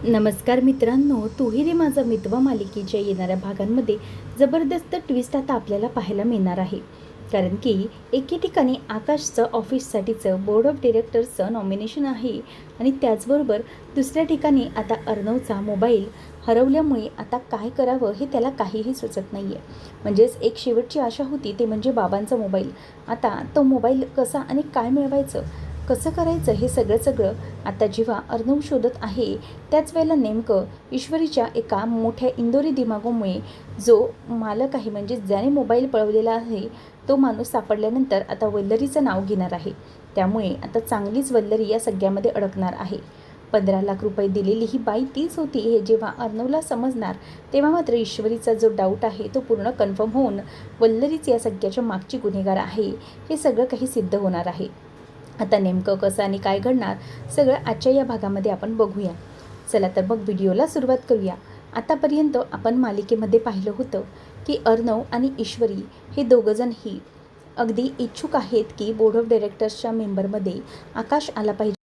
नमस्कार मित्रांनो, तूही रे माझा मितवा मालिकेच्या येणाऱ्या भागांमध्ये जबरदस्त ट्विस्ट आता आपल्याला पाहायला मिळणार आहे. कारण की एके ठिकाणी आकाशचं ऑफिससाठीचं बोर्ड ऑफ डिरेक्टर्सचं नॉमिनेशन आहे आणि त्याचबरोबर दुसऱ्या ठिकाणी आता अर्णवचा मोबाईल हरवल्यामुळे आता काय करावं हे त्याला काहीही सुचत नाही आहे. म्हणजेच एक शेवटची आशा होती ते म्हणजे बाबांचा मोबाईल. आता तो मोबाईल कसा आणि काय मिळवायचं, कसं करायचं हे सगळं आता जेव्हा अर्णव शोधत आहे त्याच वेळेला नेमकं ईश्वरीच्या एका मोठ्या इंदोरी दिमागामुळे जो मालक आहे, म्हणजे ज्याने मोबाईल पळवलेला आहे तो माणूस सापडल्यानंतर आता वल्लरीचं नाव घेणार आहे. त्यामुळे आता चांगलीच वल्लरी या सगळ्यामध्ये अडकणार आहे. 15 लाख रुपये दिलेली ही बाई तीच होती हे जेव्हा अर्णवला समजणार तेव्हा मात्र ईश्वरीचा जो डाऊट आहे तो पूर्ण कन्फर्म होऊन वल्लरीच या सगळ्याच्या मागची गुन्हेगार आहे हे सगळं काही सिद्ध होणार आहे. आता नेमकं कसं आणि काय घडणार सगळं आजच्या या भागामध्ये आपण बघूया. चला तर मग व्हिडिओला सुरुवात करूया. आतापर्यंत आपण मालिकेमध्ये पाहिलं होतं की अर्णव आणि ईश्वरी हे दोघंजणही अगदी इच्छुक आहेत की बोर्ड ऑफ डायरेक्टर्सच्या मेंबरमध्ये आकाश आला पाहिजे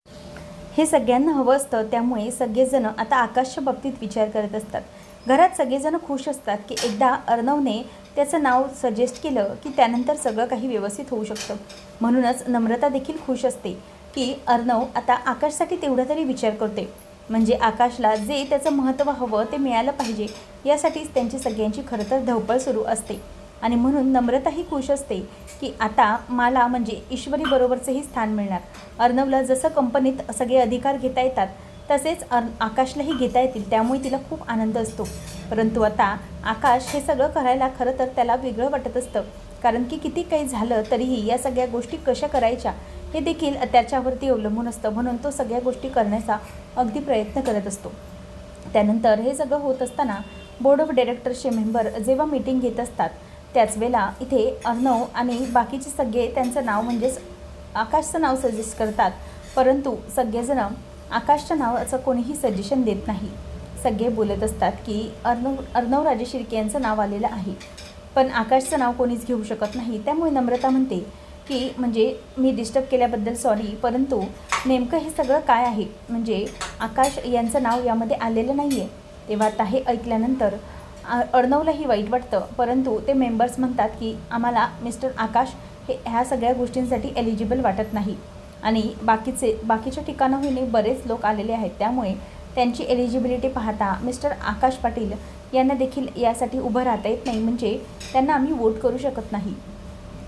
हे सगळ्यांना हवं असतं. त्यामुळे सगळेजण आता आकाशच्या बाबतीत विचार करत असतात. घरात सगळेजण खुश असतात की एकदा अर्णवने त्याचं नाव सजेस्ट केलं की त्यानंतर सगळं काही व्यवस्थित होऊ शकतं. म्हणूनच नम्रता देखील खुश असते की अर्णव आता आकाशसाठी तेवढा तरी विचार करते. म्हणजे आकाशला जे त्याचं महत्त्व हवं ते मिळालं पाहिजे यासाठीच त्यांची सगळ्यांची खरं तर धावपळ सुरू असते. आणि म्हणून नम्रताही खुश असते की आता मला म्हणजे ईश्वरीबरोबरचंही स्थान मिळणार. अर्णवला जसं कंपनीत सगळे अधिकार घेता येतात तसेच आकाशलाही घेता येतील, त्यामुळे तिला खूप आनंद असतो. परंतु आता आकाश हे सगळं करायला खरं तर त्याला वेगळं वाटत असतं. कारण की किती काही झालं तरीही या सगळ्या गोष्टी कशा करायच्या हे देखील त्याच्यावरती अवलंबून असतं. म्हणून तो सगळ्या गोष्टी करण्याचा अगदी प्रयत्न करत असतो. त्यानंतर हे सगळं होत असताना बोर्ड ऑफ डायरेक्टर्सचे मेंबर जेव्हा मीटिंग घेत असतात त्याच वेळेला इथे अर्णव आणि बाकीचे सगळे त्यांचं नाव म्हणजेच आकाशचं नाव सजेस्ट करतात. परंतु सगळेजण आकाशच्या नावाचं कोणीही सजेशन देत नाही. सगळे बोलत असतात की अर्णव राजे शिर्के यांचं नाव आलेलं आहे, पण आकाशचं नाव कोणीच घेऊ शकत नाही. त्यामुळे नम्रता म्हणते की म्हणजे मी डिस्टर्ब केल्याबद्दल सॉरी, परंतु नेमकं हे सगळं काय आहे, म्हणजे आकाश यांचं नाव यामध्ये आलेलं नाही आहे. तेव्हा आता हे ऐकल्यानंतर अर्णवलाही वाईट वाटतं. परंतु ते मेंबर्स म्हणतात की आम्हाला मिस्टर आकाश हे ह्या सगळ्या गोष्टींसाठी एलिजिबल वाटत नाही आणि बाकीच्या ठिकाणाहून बरेच लोक आलेले आहेत. त्यामुळे त्यांची एलिजिबिलिटी पाहता मिस्टर आकाश पाटील यांना देखील यासाठी उभं राहता येत नाही, म्हणजे त्यांना आम्ही वोट करू शकत नाही.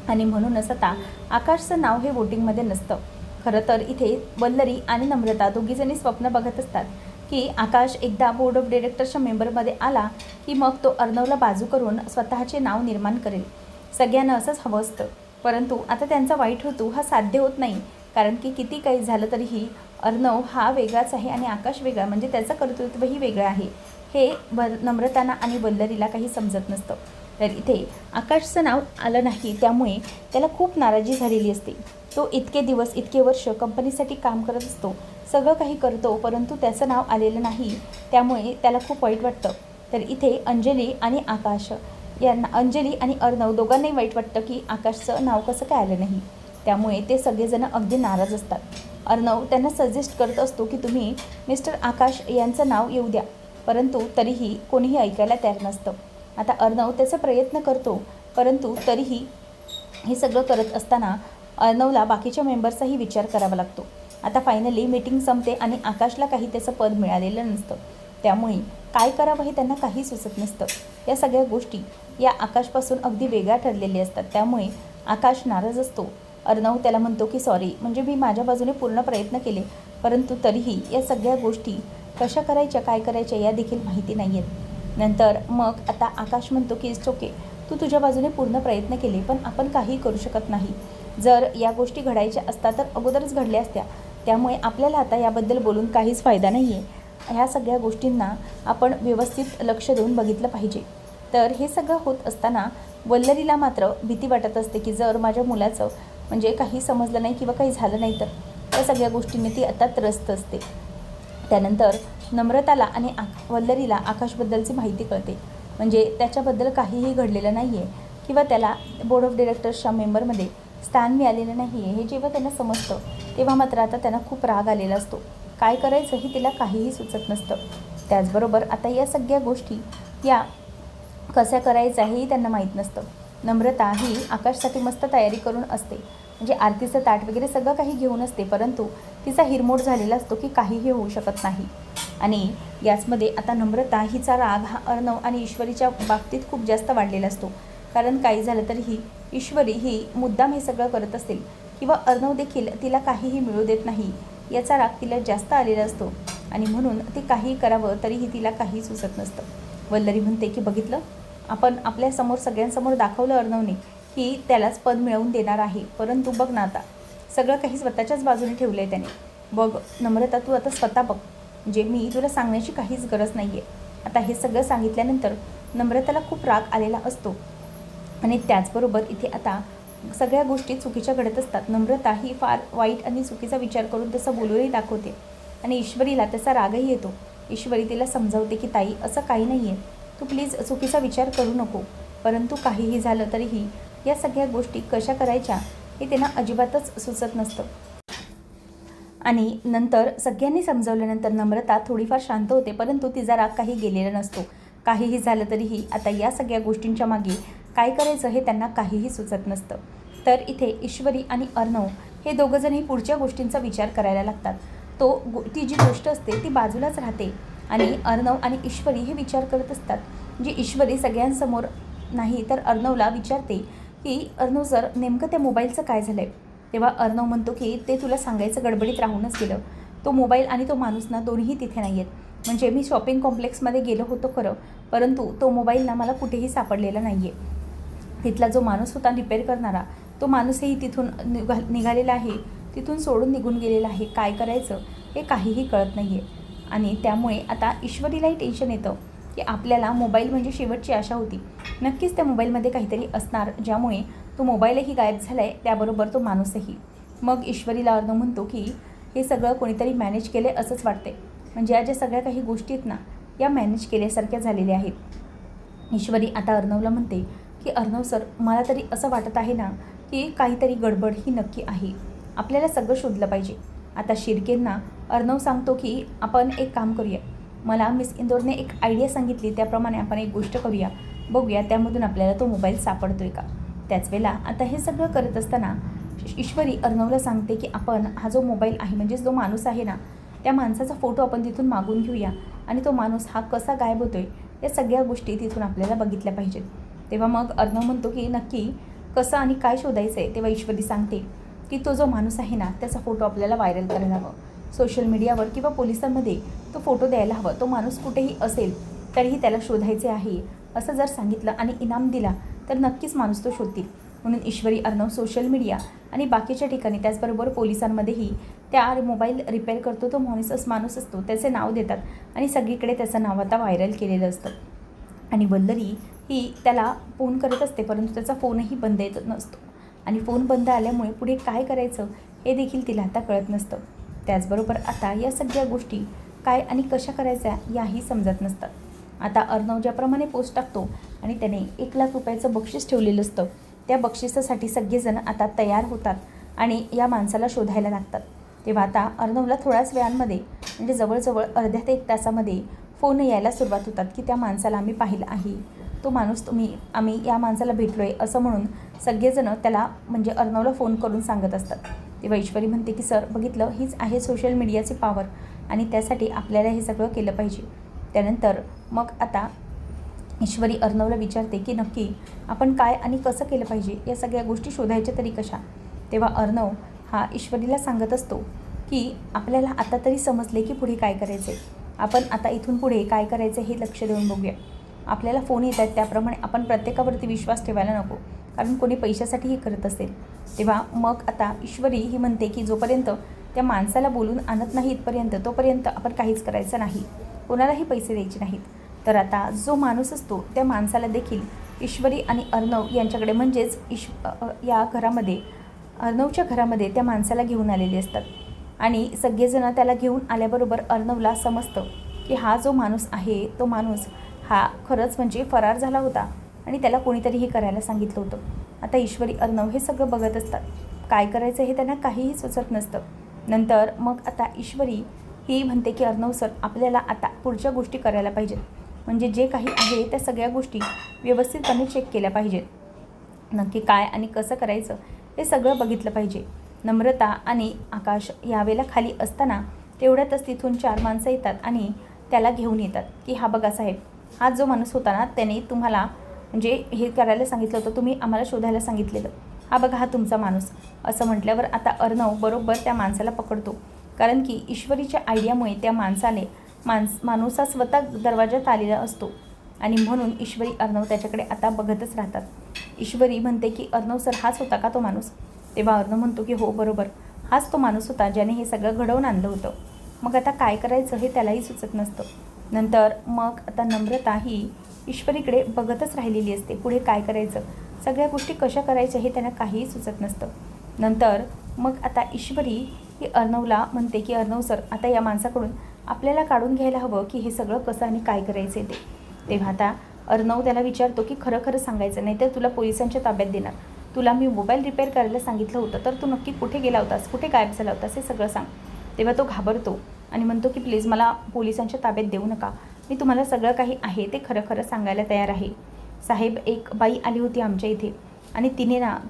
आणि म्हणूनच आता आकाशचं नाव हे वोटिंगमध्ये नसतं. खरं तर इथे वल्लरी आणि नम्रता दोघीजणी स्वप्न बघत असतात की आकाश एकदा बोर्ड ऑफ डायरेक्टर्सच्या मेंबरमध्ये आला की मग तो अर्णवला बाजू करून स्वतःचे नाव निर्माण करेल. सगळ्यांना असंच हवं असतं. परंतु आता त्यांचा वाईट हेतू हा साध्य होत नाही. कारण की किती काही झालं तरीही अर्णव हा वेगळाच आहे आणि आकाश वेगळा, म्हणजे त्याचं कर्तृत्वही वेगळं आहे हे नम्रताना आणि वल्लरीला काही समजत नसतं. तर इथे आकाशचं नाव आलं नाही त्यामुळे त्याला खूप नाराजी झालेली असते. तो इतके दिवस इतके वर्ष कंपनीसाठी काम करत असतो, सगळं काही करतो, परंतु त्याचं नाव आलेलं नाही. त्यामुळे त्याला खूप वाईट वाटतं. तर इथे अंजली आणि अर्णव दोघांनाही वाईट वाटतं की आकाशचं नाव कसं काय आलं नाही. त्यामुळे ते सगळेजण अगदी नाराज असतात. अर्णव त्यांना सजेस्ट करत असतो की तुम्ही मिस्टर आकाश यांचं नाव येऊ द्या, परंतु तरीही कोणीही ऐकायला तयार नसतं. आता अर्णव त्याचा प्रयत्न करतो, परंतु तरीही हे सगळं करत असताना अर्णवला बाकीच्या मेंबर्सचाही विचार करावा लागतो. आता फायनली मीटिंग संपते आणि आकाशला काही त्याचं पद मिळालेलं नसतं. त्यामुळे काय करावं हे त्यांना काही सुचत नसतं. या सगळ्या गोष्टी या आकाशपासून अगदी वेगळ्या ठरलेल्या असतात. त्यामुळे आकाश नाराज असतो. अर्णव त्याला म्हणतो की सॉरी, म्हणजे मी माझ्या बाजूने पूर्ण प्रयत्न केले, परंतु तरीही या सगळ्या गोष्टी कशा करायच्या काय करायच्या या देखील माहिती नाही आहेत. नंतर मग आता आकाश म्हणतो की इट्स ओके, तू तुझ्या बाजूने पूर्ण प्रयत्न केले, पण आपण काहीही करू शकत नाही. जर या गोष्टी घडायच्या असतात तर अगोदरच घडल्या असत्या. त्यामुळे आपल्याला आता याबद्दल बोलून काहीच फायदा नाही आहे. ह्या सगळ्या गोष्टींना आपण व्यवस्थित लक्ष देऊन बघितलं पाहिजे. तर हे सगळं होत असताना वल्लरीला मात्र भीती वाटत असते की जर माझ्या मुलाचं म्हणजे काही समजलं नाही किंवा काही झालं नाही तर त्या सगळ्या गोष्टींनी ती आता त्रस्त असते. त्यानंतर नम्रताला आणि वल्लरीला आकाशबद्दलची माहिती कळते, म्हणजे त्याच्याबद्दल काहीही घडलेलं नाही आहे किंवा त्याला बोर्ड ऑफ डायरेक्टर्सच्या मेंबरमध्ये स्थान मिळालेलं नाही आहे हे जेव्हा त्यांना समजतं तेव्हा मात्र आता त्यांना खूप राग आलेला असतो. काय करायचं हे तिला काहीही सुचत नसतं. त्याचबरोबर आता या सगळ्या गोष्टी या कशा करायचं हेही त्यांना माहीत नसतं. नम्रता ही आकाशसाठी मस्त तयारी करून असते, म्हणजे आरतीचं ताट वगैरे सगळं काही घेऊन असते, परंतु तिचा हिरमोड झालेला असतो की काहीही होऊ शकत नाही. आणि याचमध्ये आता नम्रता हिचा राग हा अर्णव आणि ईश्वरीच्या बाबतीत खूप जास्त वाढलेला असतो. कारण काही झालं तरीही ईश्वरी ही मुद्दाम हे सगळं करत असेल किंवा अर्णव देखील तिला काहीही मिळू देत नाही याचा राग तिला जास्त आलेला असतो आणि म्हणून ती काहीही करावं तरीही तिला काही सुचत नसतं. वल्लरी म्हणते की बघितलं, आपण आपल्यासमोर सगळ्यांसमोर दाखवलं अर्णवने की त्यालाच पद मिळवून देणार आहे, परंतु बघ ना आता सगळं काही स्वतःच्याच बाजूने ठेवलं आहे त्याने. बघ नम्रता, तू आता स्वतः बघ, म्हणजे मी तुला सांगण्याची काहीच गरज नाही आहे. आता हे सगळं सांगितल्यानंतर नम्रताला खूप राग आलेला असतो आणि त्याचबरोबर इथे आता सगळ्या गोष्टी चुकीच्या घडत असतात. नम्रता ही फार वाईट आणि चुकीचा विचार करून तसं बोलूनही दाखवते आणि ईश्वरीला त्याचा रागही येतो. ईश्वरी तिला समजावते की ताई असं काही नाही आहे, तू प्लीज चुकीचा विचार करू नको. परंतु काहीही झालं तरीही या सगळ्या गोष्टी कशा करायच्या हे त्यांना अजिबातच सुचत नसतं. आणि नंतर सगळ्यांनी समजावल्यानंतर नम्रता थोडीफार शांत होते, परंतु तिचा राग काही गेलेला नसतो. काहीही झालं तरीही आता या सगळ्या गोष्टींच्या मागे काय करायचं हे त्यांना काहीही सुचत नसतं. तर इथे ईश्वरी आणि अर्णव हे दोघंजणही पुढच्या गोष्टींचा विचार करायला लागतात. ती जी गोष्ट असते ती बाजूलाच राहते आणि अर्णव आणि ईश्वरी हे विचार करत असतात. म्हणजे ईश्वरी सगळ्यांसमोर नाही तर अर्णवला विचारते की अर्णव सर, नेमकं त्या मोबाईलचं काय झालं आहे. तेव्हा अर्णव म्हणतो की ते तुला सांगायचं गडबडीत राहूनच गेलं. तो मोबाईल आणि तो माणूस ना दोन्हीही तिथे नाही आहेत. म्हणजे मी शॉपिंग कॉम्प्लेक्समध्ये गेलो होतो खरं, परंतु तो मोबाईल ना मला कुठेही सापडलेला नाही आहे. तिथला जो माणूस होता रिपेअर करणारा, तो माणूसही तिथून निघालेला आहे, तिथून सोडून निघून गेलेला आहे. काय करायचं हे काहीही कळत नाही आहे. आणि त्यामुळे आता ईश्वरीलाही टेन्शन येतं की आपल्याला मोबाईल म्हणजे शेवटची आशा होती. नक्कीच त्या मोबाईलमध्ये काहीतरी असणार, ज्यामुळे तो मोबाईलही गायब झाला आहे, त्याबरोबर तो माणूसही. मग ईश्वरीला अर्णव म्हणतो की हे सगळं कोणीतरी मॅनेज केलं आहे असंच वाटते. म्हणजे या ज्या सगळ्या काही गोष्टी आहेत ना, या मॅनेज केल्यासारख्या झालेल्या आहेत. ईश्वरी आता अर्णवला म्हणते की अर्णव सर, मला तरी असं वाटत आहे ना की काहीतरी गडबड ही नक्की आहे. आपल्याला सगळं शोधलं पाहिजे. आता शिर्केंना अर्णव सांगतो की आपण एक काम करूया, मला मिस इंदोरने एक आयडिया सांगितली, त्याप्रमाणे आपण एक गोष्ट करूया, बघूया त्यामधून आपल्याला तो मोबाईल सापडतो आहे का. त्याच वेळेला आता हे सगळं करत असताना ईश्वरी अर्णवला सांगते की आपण हा जो मोबाईल आहे, म्हणजेच जो माणूस आहे ना, त्या माणसाचा फोटो आपण तिथून मागून घेऊया आणि तो माणूस हा कसा गायब होतो आहे या सगळ्या गोष्टी तिथून आपल्याला बघितल्या पाहिजेत. तेव्हा मग अर्णव म्हणतो की नक्की कसं आणि काय शोधायचं आहे. तेव्हा ईश्वरी सांगते की तो जो माणूस आहे ना, त्याचा फोटो आपल्याला व्हायरल करायला हवं, सोशल मीडियावर किंवा पोलिसांमध्ये तो फोटो द्यायला हवं. तो माणूस कुठेही असेल तरीही त्याला शोधायचे आहे असं जर सांगितलं आणि इनाम दिला तर नक्कीच माणूस तो शोधतील. म्हणून ईश्वरी अर्णव सोशल मीडिया आणि बाकीच्या ठिकाणी त्याचबरोबर पोलिसांमध्येही त्या मोबाईल रिपेअर करतो तो माणूस असतो त्याचे नाव देतात आणि सगळीकडे त्याचं नाव आता व्हायरल केलेलं असतं. आणि वल्लरी ही त्याला फोन करत असते, परंतु त्याचा फोनही बंद येत नसतो आणि फोन बंद आल्यामुळे पुढे काय करायचं हे देखील तिला आता कळत नसतं. त्याचबरोबर आता या सगळ्या गोष्टी काय आणि कशा करायच्या याही समजत नसतात. आता अर्णव ज्याप्रमाणे पोस्ट टाकतो आणि त्याने 1,00,000 रुपयाचं बक्षीस ठेवलेलं असतं, त्या बक्षिसासाठी सगळेजण आता तयार होतात आणि या माणसाला शोधायला लागतात. तेव्हा आता अर्णवला थोड्याच वेळांमध्ये म्हणजे जवळजवळ अर्ध्या ते 1 तासामध्ये फोन यायला सुरुवात होतात की त्या माणसाला आम्ही पाहिलं आहे, तो माणूस आम्ही या माणसाला भेटलो आहे असं म्हणून सगळेजण त्याला म्हणजे अर्णवला फोन करून सांगत असतात. तेव्हा ईश्वरी म्हणते की सर, बघितलं, हीच आहे सोशल मीडियाची पॉवर आणि त्यासाठी आपल्याला हे सगळं केलं पाहिजे. त्यानंतर मग आता ईश्वरी अर्णवला विचारते की नक्की आपण काय आणि कसं केलं पाहिजे, या सगळ्या गोष्टी शोधायच्या तरी कशा. तेव्हा अर्णव हा ईश्वरीला सांगत असतो की आपल्याला आता तरी समजले की पुढे काय करायचं आहे. आपण आता इथून पुढे काय करायचं हे लक्ष देऊन बघूया. आपल्याला फोन येत आहेत त्याप्रमाणे आपण प्रत्येकावरती विश्वास ठेवायला नको, कारण कोणी पैशासाठीही करत असेल. तेव्हा मग आता ईश्वरी ही म्हणते की जोपर्यंत त्या माणसाला बोलून आणत नाही इथपर्यंत तोपर्यंत आपण काहीच करायचं नाही, कोणालाही पैसे द्यायचे नाहीत. तर आता जो माणूस असतो त्या माणसाला देखील ईश्वरी आणि अर्णव यांच्याकडे म्हणजेच या घरामध्ये अर्णवच्या घरामध्ये त्या माणसाला घेऊन आलेले असतात आणि सगळेजण त्याला घेऊन आल्याबरोबर अर्णवला समजतं की हा जो माणूस आहे तो माणूस हा खरंच म्हणजे फरार झाला होता आणि त्याला कोणीतरी हे करायला सांगितलं होतं. आता ईश्वरी अर्णव हे सगळं बघत असतात, काय करायचं हे त्यांना काहीही सुचत नसतं. नंतर मग आता ईश्वरी ही म्हणते की अर्णव सर, आपल्याला आता पुढच्या गोष्टी करायला पाहिजेत, म्हणजे जे काही आहे त्या सगळ्या गोष्टी व्यवस्थितपणे चेक केल्या पाहिजेत. नक्की काय आणि कसं करायचं हे सगळं बघितलं पाहिजे. नम्रता आणि आकाश यावेळेला खाली असताना तेवढ्यातच तिथून 4 माणसं येतात आणि त्याला घेऊन येतात की हा बघा साहेब, हा जो माणूस होता ना, त्याने तुम्हाला म्हणजे हे करायला सांगितलं होतं, तुम्ही आम्हाला शोधायला सांगितलेलं, हा बघा हा तुमचा माणूस. असं म्हटल्यावर आता अर्णव बरोबर त्या माणसाला पकडतो, कारण की ईश्वरीच्या आयडियामुळे त्या माणसाने माणूस हा स्वतः दरवाजात आलेला असतो आणि म्हणून ईश्वरी अर्णव त्याच्याकडे आता बघतच राहतात. ईश्वरी म्हणते की अर्णव सर, हाच होता का तो माणूस? तेव्हा अर्णव म्हणतो की हो बरोबर, हाच तो माणूस होता ज्याने हे सगळं घडवून आणलं होतं. मग आता काय करायचं हे त्यालाही सुचत नसतं. नंतर मग आता नम्रता ही ईश्वरीकडे बघतच राहिलेली असते. पुढे काय करायचं, सगळ्या गोष्टी कशा करायच्या हे त्यांना काहीही सुचत नसतं. नंतर मग आता ईश्वरी ही अर्णवला म्हणते की अर्णव सर, आता या माणसाकडून आपल्याला काढून घ्यायला हवं की हे सगळं कसं आणि काय करायचं ते. तेव्हा आता अर्णव त्याला विचारतो की खरं खरं सांगायचं, नाही तर तुला पोलिसांच्या ताब्यात देणार. तुला मी मोबाईल रिपेअर करायला सांगितलं होतं, तर तू नक्की कुठे गेला होतास, कुठे गायब झाला होतास, हे सगळं सांग. तेव्हा तो घाबरतो आणि म्हणतो की प्लीज मला पोलिसांच्या ताब्यात देऊ नका, मी तुम्हाला सगळं काही आहे ते खरं खरं सांगायला तयार आहे. साहेब, एक बाई आली होती आमच्या इथे आणि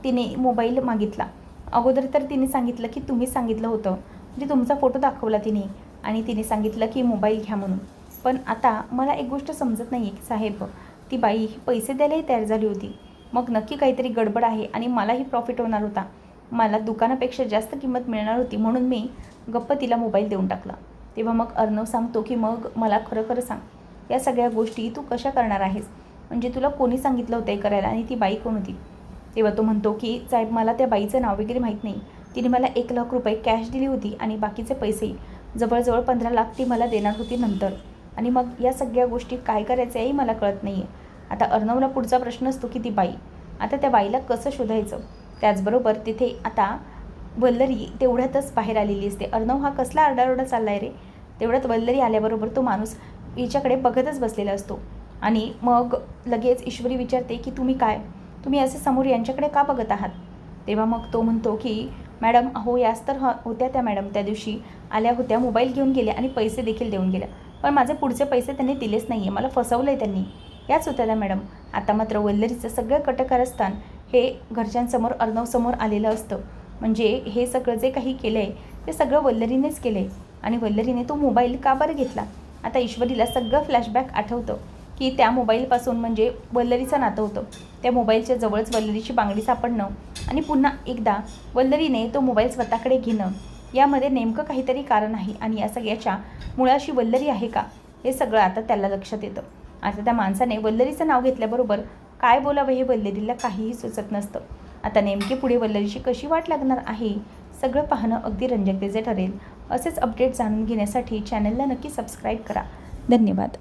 तिने मोबाईल मागितला. अगोदर तर तिने सांगितलं की तुम्ही सांगितलं होतं, म्हणजे तुमचा फोटो दाखवला तिने आणि तिने सांगितलं की मोबाईल घ्या म्हणून. पण आता मला एक गोष्ट समजत नाही आहे की साहेब, ती बाई ही पैसे द्यायलाही तयार झाली होती. मग नक्की काहीतरी गडबड आहे आणि मलाही प्रॉफिट होणार होता, मला दुकानापेक्षा जास्त किंमत मिळणार होती, म्हणून मी गप्प तिला मोबाईल देऊन टाकला. तेव्हा मग अर्णव सांगतो की मग मला खरं खरं सांग, या सगळ्या गोष्टी तू कशा करणार आहेस, म्हणजे तुला कोणी सांगितलं होतं हे करायला आणि ती बाई कोण होती? तेव्हा तो म्हणतो की साहेब, मला त्या बाईचं नाव वगैरे माहीत नाही, तिने मला 1 लाख रुपये कॅश दिली होती आणि बाकीचे पैसे जवळजवळ 15 लाख ती मला देणार होती नंतर. आणि मग या सगळ्या गोष्टी काय करायचं याही मला कळत नाही आहे. आता अर्णवला पुढचा प्रश्न असतो की ती बाई, आता त्या बाईला कसं शोधायचं. त्याचबरोबर तिथे आता वल्लरी तेवढ्यातच बाहेर आलेली असते. अर्णव हा कसला आरडाओरडा चालला आहे रे. तेवढ्यात वल्लरी आल्याबरोबर तो माणूस हिच्याकडे बघतच बसलेला असतो आणि मग लगेच ईश्वरी विचारते की तुम्ही असे समोर यांच्याकडे का बघत आहात? तेव्हा मग तो म्हणतो की मॅडम, अहो याच तर होत्या त्या मॅडम, त्या दिवशी आल्या होत्या, मोबाईल घेऊन गेल्या आणि पैसे देखील देऊन गेल्या, पण माझे पुढचे पैसे त्यांनी दिलेच नाही आहे, मला फसवलं आहे त्यांनी. याच होत्या त्या मॅडम. आता मात्र वल्लरीचं सगळं कटकारस्थान हे घरच्यांसमोर अर्णवसमोर आलेलं असतं. म्हणजे हे सगळं जे काही केलं आहे ते सगळं वल्लरीनेच केलं आहे आणि वल्लरीने तो मोबाईल का बरं घेतला. आता ईश्वरीला सगळं फ्लॅशबॅक आठवतं की त्या मोबाईलपासून म्हणजे वल्लरीचं नातं होतं. त्या मोबाईलच्या जवळच वल्लरीची बांगडी सापडणं आणि पुन्हा एकदा वल्लरीने तो मोबाईल स्वतःकडे घेणं, यामध्ये नेमकं काहीतरी कारण आहे आणि या सगळ्याच्या मुळाशी वल्लरी आहे का, हे सगळं आता त्याला लक्षात येतं. आता त्या माणसाने वल्लरीचं नाव घेतल्याबरोबर काय बोलावं हे वल्लरीला काहीही सुचत नसतं. आता नेमकी पुढे वल्लरीची कशी वाट लागणार आहे सगळं पाहणं अगदी रंजकतेचे ठरेल. असेच अपडेट जाणून घेण्यासाठी चॅनलला नक्की सबस्क्राईब करा. धन्यवाद.